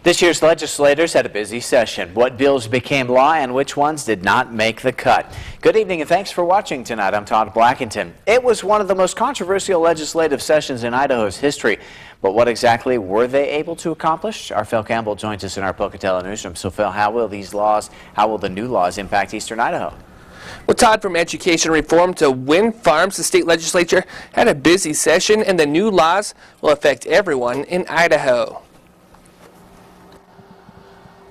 This year's legislators had a busy session. What bills became law and which ones did not make the cut? Good evening and thanks for watching tonight. I'm Todd Blackington. It was one of the most controversial legislative sessions in Idaho's history. But what exactly were they able to accomplish? Our Phil Campbell joins us in our Pocatello newsroom. So Phil, how will the new laws impact eastern Idaho? Well, Todd, from education reform to wind farms, the state legislature had a busy session, and the new laws will affect everyone in Idaho.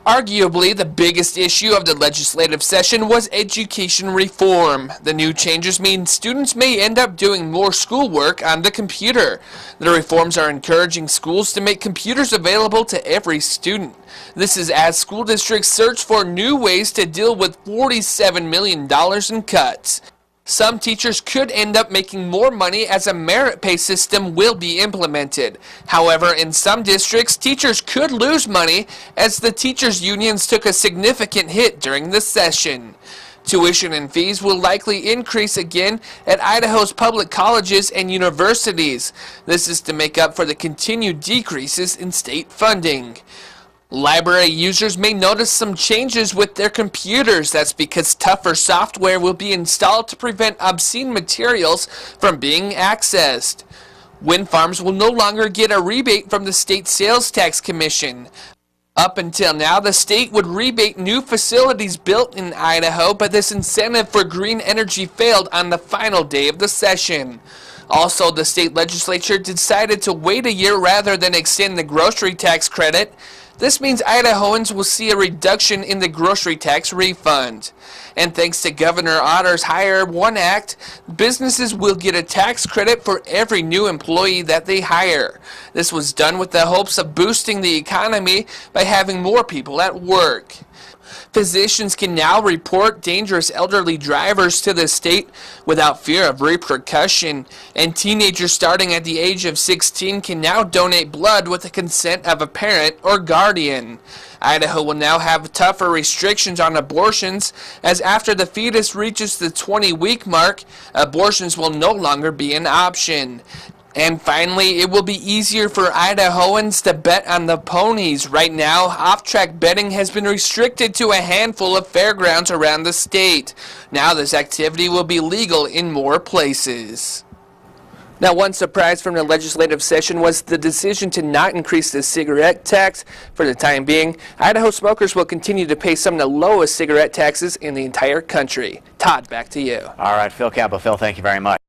Arguably, the biggest issue of the legislative session was education reform. The new changes mean students may end up doing more schoolwork on the computer. The reforms are encouraging schools to make computers available to every student. This is as school districts search for new ways to deal with $47 million in cuts. Some teachers could end up making more money as a merit pay system will be implemented. However, in some districts, teachers could lose money as the teachers' unions took a significant hit during the session. Tuition and fees will likely increase again at Idaho's public colleges and universities. This is to make up for the continued decreases in state funding. Library users may notice some changes with their computers. That's because tougher software will be installed to prevent obscene materials from being accessed. Wind farms will no longer get a rebate from the state sales tax commission. Up until now, the state would rebate new facilities built in Idaho, but this incentive for green energy failed on the final day of the session. Also, the state legislature decided to wait a year rather than extend the grocery tax credit. This means Idahoans will see a reduction in the grocery tax refund. And thanks to Governor Otter's Hire One Act, businesses will get a tax credit for every new employee that they hire. This was done with the hopes of boosting the economy by having more people at work. Physicians can now report dangerous elderly drivers to the state without fear of repercussion, and teenagers starting at the age of 16 can now donate blood with the consent of a parent or guardian. Idaho will now have tougher restrictions on abortions, as after the fetus reaches the 20-week mark, abortions will no longer be an option. And finally, it will be easier for Idahoans to bet on the ponies. Right now, off-track betting has been restricted to a handful of fairgrounds around the state. Now this activity will be legal in more places. Now, one surprise from the legislative session was the decision to not increase the cigarette tax. For the time being, Idaho smokers will continue to pay some of the lowest cigarette taxes in the entire country. Todd, back to you. All right, Phil Campbell. Phil, thank you very much.